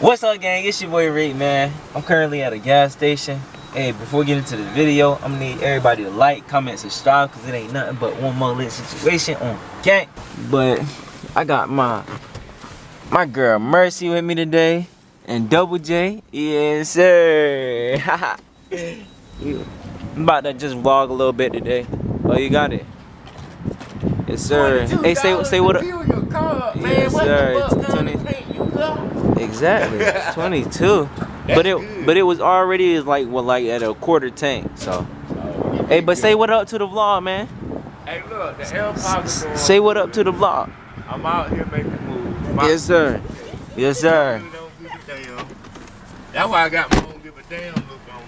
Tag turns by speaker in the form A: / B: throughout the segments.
A: What's up, gang? It's your boy Yeahimreke, man. I'm currently at a gas station. Hey, before we get into the video, I'm gonna need everybody to like, comment, subscribe, cause it ain't nothing but one more lit situation on gang. But I got my girl Mercy with me today, and Double J. Yes, sir. I'm about to just vlog a little bit today. Oh, you got it? Yes, sir. Hey, say what up. Yes, sir. 20. Exactly. 22. But it was already like at a quarter tank. So. Hey, but say what up to the vlog, man.
B: Hey, look, the L Pocket's going.
A: Say what up to the vlog.
B: I'm out here making moves.
A: Yes, sir. Yes, sir.
B: That's why I got my don't give a damn look on.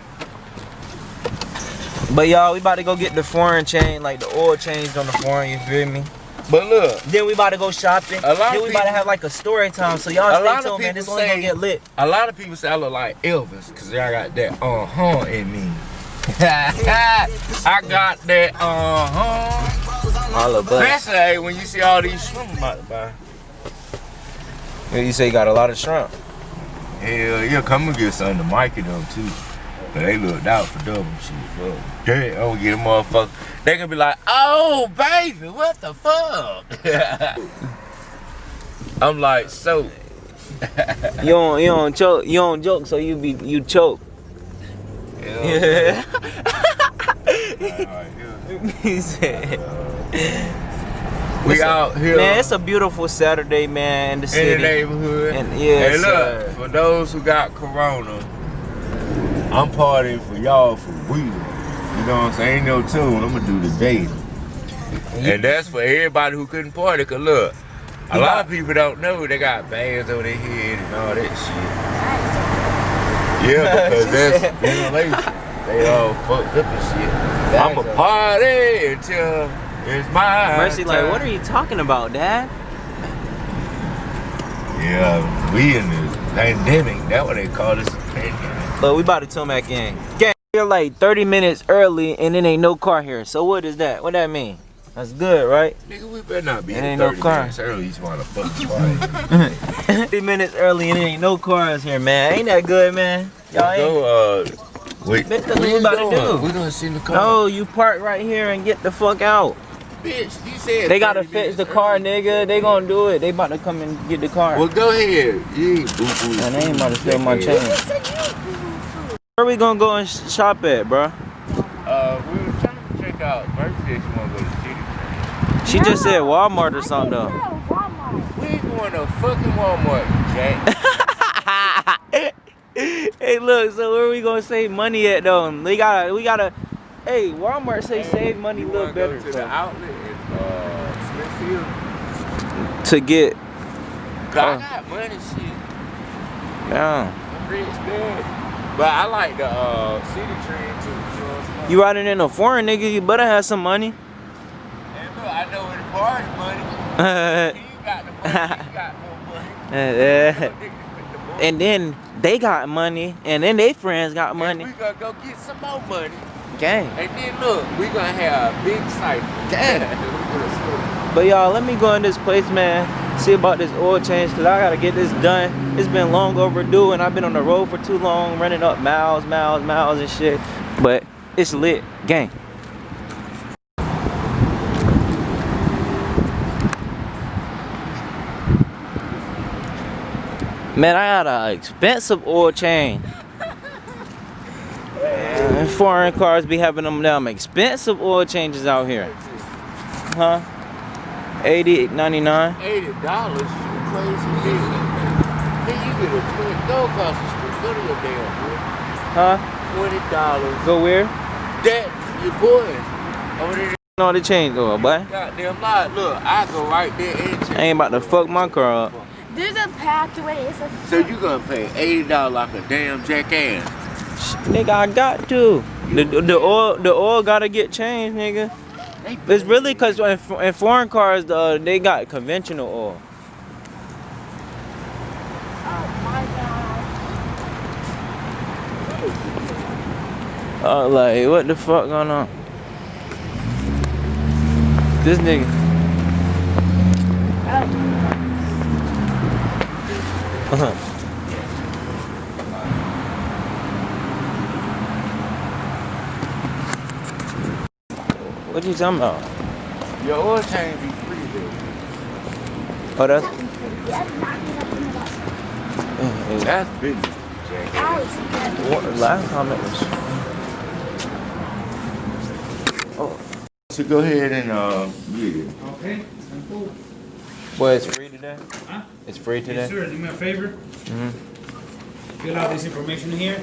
A: But y'all, we about to go get the foreign chain, like the oil changed on the foreign, you feel me?
B: But look.
A: Then we about to go shopping. Then we about to have like a story time. So y'all stay tuned, man. This only gonna get lit.
B: A lot of people say I look like Elvis, because I got that in me. I got that
A: All of us.
B: Especially when you see all these shrimp I'm about to buy.
A: You say you got a lot of shrimp.
B: Hell yeah, come and get some to Mikey them too. But they looked out for double shit. Fuck. I'm gonna get a motherfucker. They gonna be like, oh baby, what the fuck? I'm like, so.
A: you don't choke. You don't joke, so you choke. Yeah. He said.
B: We out here.
A: Man, it's a beautiful Saturday, man, in the city.
B: In the neighborhood.
A: And yeah,
B: hey, look, for those who got corona, I'm partying for y'all for real. You know what I'm saying? Ain't no tune. I'm gonna do the day. And that's for everybody who couldn't party. Cause look, a lot of people don't know they got bands over their head and all that shit. Yeah, because that's ventilation. They all fucked up and shit. I'm a party until it's my
A: Mercy,
B: time.
A: like, what are you talking about, Dad?
B: Yeah, we in this pandemic. That's what they call this, a pandemic.
A: But we about to tune back in. Gang, we're like 30 minutes early and then ain't no car here. So what is that? What that mean? That's good, right?
B: Nigga, we better not be
A: 30
B: no minutes early. You want to fucking party.
A: 30 minutes early and there ain't no cars here, man. Ain't that good, man? Y'all ain't.
B: Wait,
A: what you about to do?
B: We gonna see the car.
A: No, you park right here and get the fuck out.
B: Bitch, you said
A: they gotta fix the car, nigga. They gonna do it. They about to come and get the car.
B: Well, go ahead. You ain't boo-boo.
A: Man, they ain't about to steal my chain. Where we gonna go and shop at, bro?
B: We were trying to check out. Mercy said she wanna go to City Train.
A: She just said Walmart or something though.
B: We ain't going to fucking Walmart, Jack.
A: Hey, look. So where we gonna save money at though? We gotta. Hey, Walmart say save money a little better.
B: Go to the outlet in Smithfield
A: to get.
B: I got money, shit.
A: Yeah.
B: I'm rich, bad. But I like the City Train too. You know what I'm saying?
A: You riding in a foreign, nigga? You better have some money.
B: And look, I know where the party money. You got the money. You got no money.
A: And then they got money, and then they friends got money.
B: And we gonna go get some more money.
A: Gang.
B: And then look, we gonna have a big cycle.
A: Gang. But y'all, let me go in this place, man. See about this oil change, cause I gotta get this done. It's been long overdue, and I've been on the road for too long, running up miles and shit. But it's lit, gang. Man, I got an expensive oil change. Man, foreign cars be having them damn expensive oil changes out here. Huh? $80, $99.
B: $80, you crazy nigga. Then you get a $20, go across the street, go to your damn boy.
A: Huh?
B: $20.
A: Go where?
B: That, your boy. Over there.
A: No, the change oil, boy.
B: Goddamn lie. Look, I go right there and change.
A: I ain't about to fuck my car up.
C: There's a pathway.
B: So you gonna pay $80 like a damn jackass?
A: Nigga, I got to. The oil gotta get changed, nigga. It's really cause in foreign cars, they got conventional oil.
C: Oh my
A: Oh,
C: god.
A: like what the fuck going on? This nigga. What you talking about?
B: Your oil change be free there.
A: Oh, that's.
B: That's business.
A: Last comment was. Oh.
B: So go ahead and get it.
D: Okay. Cool.
A: Well, it's free today?
D: Huh?
A: It's free today?
D: Yes, sir. Do me a favor.
A: Mm-hmm.
D: Fill out this information here.